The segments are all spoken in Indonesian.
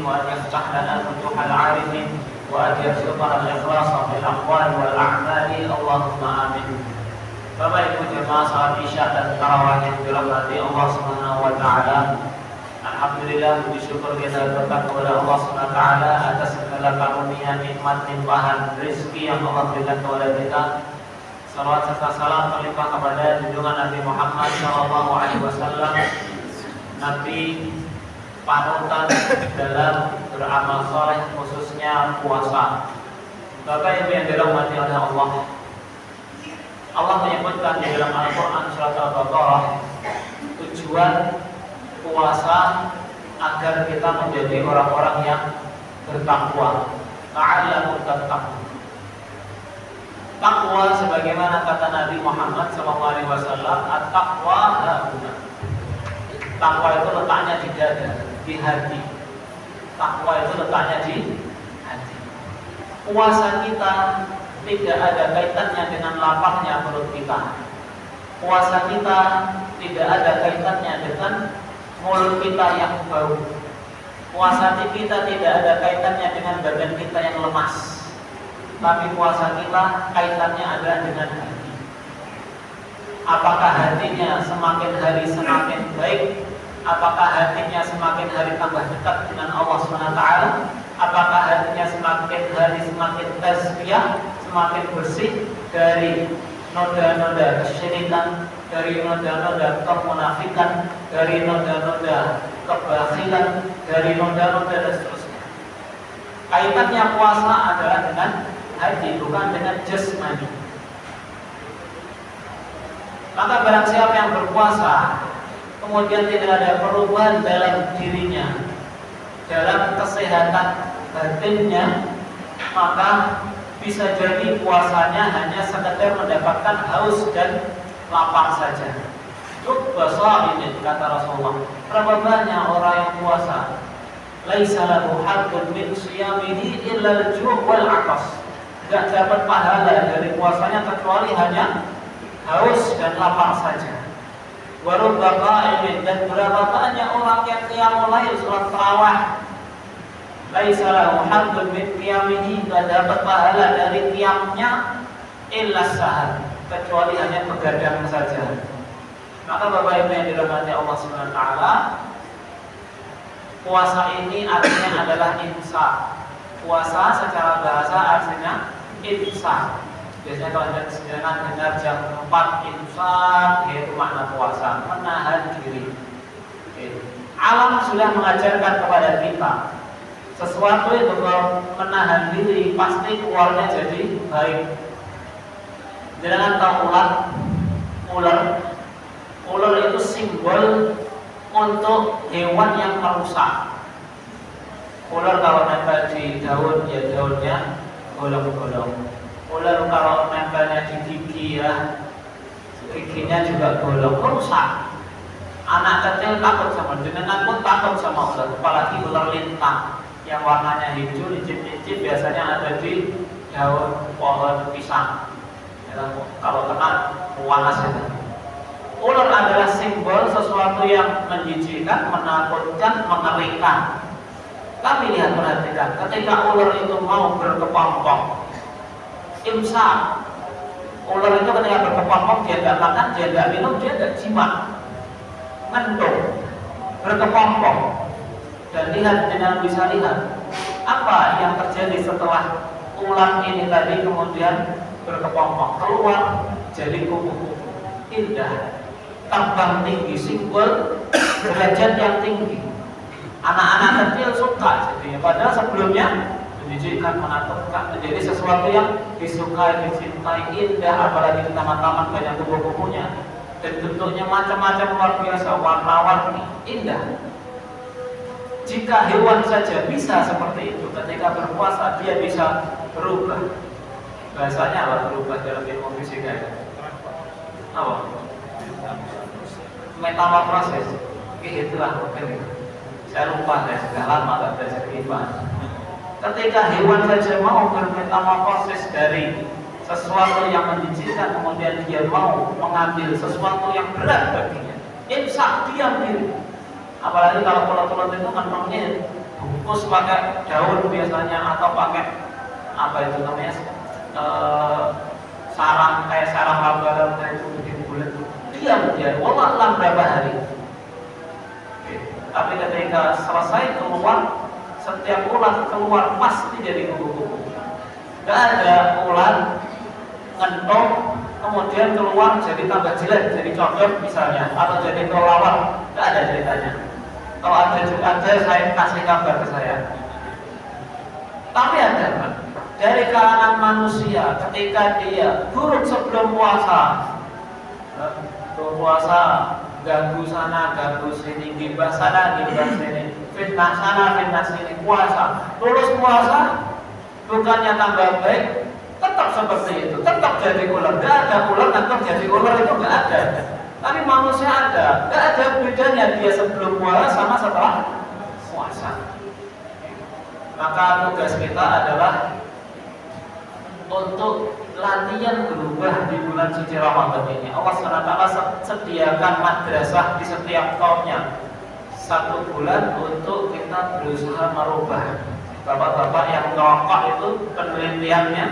وأن يفتح لنا فتوح العارفين وأن يرزقنا الإخلاص في الأقوال والأعمال اللهم آمين. Bapak Ibu jemaah salat Isya dan tarawih yang dirahmati Allah Subhanahu wa taala. Alhamdulillah, puji syukur kita berkat kepada Allah Subhanahu wa taala atas segala karunia, nikmat, limpahan rezeki yang Allah berikan kepada kita. Salawat serta salam terlimpah kepada junjungan Nabi Muhammad sallallahu alaihi wasallam, Nabi panutan dalam beramal saleh khususnya puasa. Bapak Ibu yang dirahmati oleh Allah, Allah menyebutkan di dalam Al-Quran surat Al-Baqarah tujuan puasa agar kita menjadi orang-orang yang bertakwa. La'allakum tattaqun. Takwa sebagaimana kata Nabi Muhammad SAW, at-taqwa hahuna. Takwa itu letaknya di dada, di hati. Takwa itu letaknya di hati. Puasa kita tidak ada kaitannya dengan laparnya perut kita. Puasa kita tidak ada kaitannya dengan mulut kita yang bau. Puasa kita tidak ada kaitannya dengan badan kita yang lemas. Tapi puasa kita kaitannya ada dengan hati. Apakah hatinya semakin hari semakin baik? Apakah hatinya semakin hari tambah dekat dengan Allah SWT? Apakah hatinya semakin hari semakin tazkiyah, semakin bersih dari noda-noda kesyirikan, dari noda-noda kemunafikan, dari noda-noda kebakhilan, dari noda-noda dan seterusnya. Kaitannya puasa adalah dengan hati, bukan dengan jasmani. Maka barang siapa yang berpuasa kemudian tidak ada perubahan dalam dirinya, dalam kesehatan batinnya, maka bisa jadi puasanya hanya sekedar mendapatkan haus dan lapar saja. Rubba sha'imin, kata Rasulullah, berapa banyak orang yang puasa, laisa lahu haqqun min shiyamihi illa al-ju' wal 'atas. Tidak dapat pahala dari puasanya kecuali hanya haus dan lapar saja. Wa rubba qa'imin, dan berapa banyak orang yang qiyamul lail, salat tarawih, laisa lahu haqqun min qiyamihi, tidak dapat pahala dari qiyamnya illa sahar, kecuali hanya begadang saja. Maka Bapak Ibu yang dirahmati Allah Subhanahu wa taala, puasa ini artinya adalah imsak. Puasa secara bahasa artinya imsak. Biasanya kalau ada sedangkan dengar jam 4 imsak, yaitu makna puasa, menahan diri. Alam sudah mengajarkan kepada kita, sesuatu itu kalau menahan diri pasti keluarnya jadi baik. Jangan tahu ular itu simbol untuk hewan yang merusak. Ular kalau nempel di daun, ya daunnya bolong-bolong. Ular kalau nempelnya di gigi, ya giginya juga bolong, merusak. Anak kecil takut sama, jenengan pun takut sama ular, apalagi ular lintang yang warnanya hijau, licin-licin, biasanya ada di daun pohon pisang. Kalau kena panas itu. Ular adalah simbol sesuatu yang menjijikkan, menakutkan, mengerikan. Tapi lihat, perhatikan, ketika ular itu mau berkepompong, imsak. Ular itu ketika berkepompong, dia tidak makan, dia tidak minum, dia tidak jimat, ngendong, berkepompong. Dan lihat, dengan bisa lihat apa yang terjadi setelah ular ini tadi kemudian berkepompong, keluar jadi kupu-kupu indah, terbang tinggi, simbol derajat yang tinggi. Anak-anak kecil suka jadinya, padahal sebelumnya menjijikkan, menakutkan, menjadi sesuatu yang disukai, dicintai, indah. Apalagi di taman-taman banyak kupu-kupunya dan bentuknya macam-macam, luar biasa, warna-warni, indah. Jika hewan saja bisa seperti itu, ketika berpuasa dia bisa berubah. Bahasanya apa berubah dalam ilmu fisika ya? Apa? Metamorfosis. Itulah mungkin. Saya lupa, saya sudah lama tak belajar IPA. Ketika hewan saja mau bermetamorfosis dari sesuatu yang menjijikkan, kemudian dia mau mengambil sesuatu yang berat baginya, imsak, diam diri. Apalagi kalau ulat-ulat itu kantongnya bungkus pakai daun biasanya atau pakai apa itu namanya sarang kayak sarang laba-laba itu bikin bulat. Diam dia, wallah alam berapa hari. Tapi ketika selesai keluar, setiap ular keluar pasti jadi kubu-kubu. Gak ada ular ngentok kemudian keluar jadi tambah jelek, jadi cocok misalnya, atau jadi kelawar. Gak ada ceritanya. Kalau ada saya kasih kabar ke saya. Tapi ada kan? Dari kalangan manusia ketika dia buruk sebelum puasa, ganggu sana, ganggu sini, gibah sana, gibah sini, fitnah sana, fitnah sini, puasa. Lulus puasa, bukannya tambah baik, tetap seperti itu, tetap jadi ular. Gak ada ular, tetap jadi ular itu gak ada. Tapi manusia ada, gak ada bedanya dia sebelum puasa sama setelah puasa. Maka tugas kita adalah untuk latihan berubah di bulan suci Ramadan ini. Allah SWT sediakan madrasah di setiap tahunnya 1 bulan untuk kita berusaha merubah. Bapak-bapak yang ngerokok itu penelitiannya,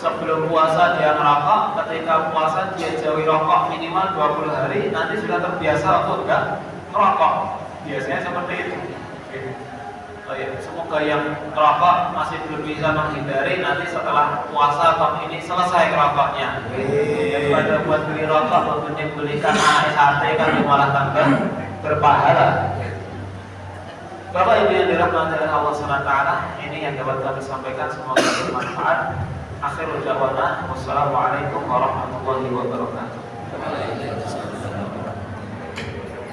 sebelum puasa dia ngerokok, ketika puasa dia jauhi rokok minimal 20 hari, nanti sudah terbiasa untuk enggak ngerokok. Biasanya seperti itu. Oh ya, semoga yang ngerokok masih belum bisa menghindari, nanti setelah puasa tahun ini selesai ngerokoknya. Daripada buat beli rokok, belikan ASHT kan malah tambah berpahala. Bapak Ibu yang dirahmati oleh Allah SWT, ini yang dapat kami sampaikan, semoga bermanfaat. Akhirul jawana, wassalamualaikum warahmatullahi wabarakatuh.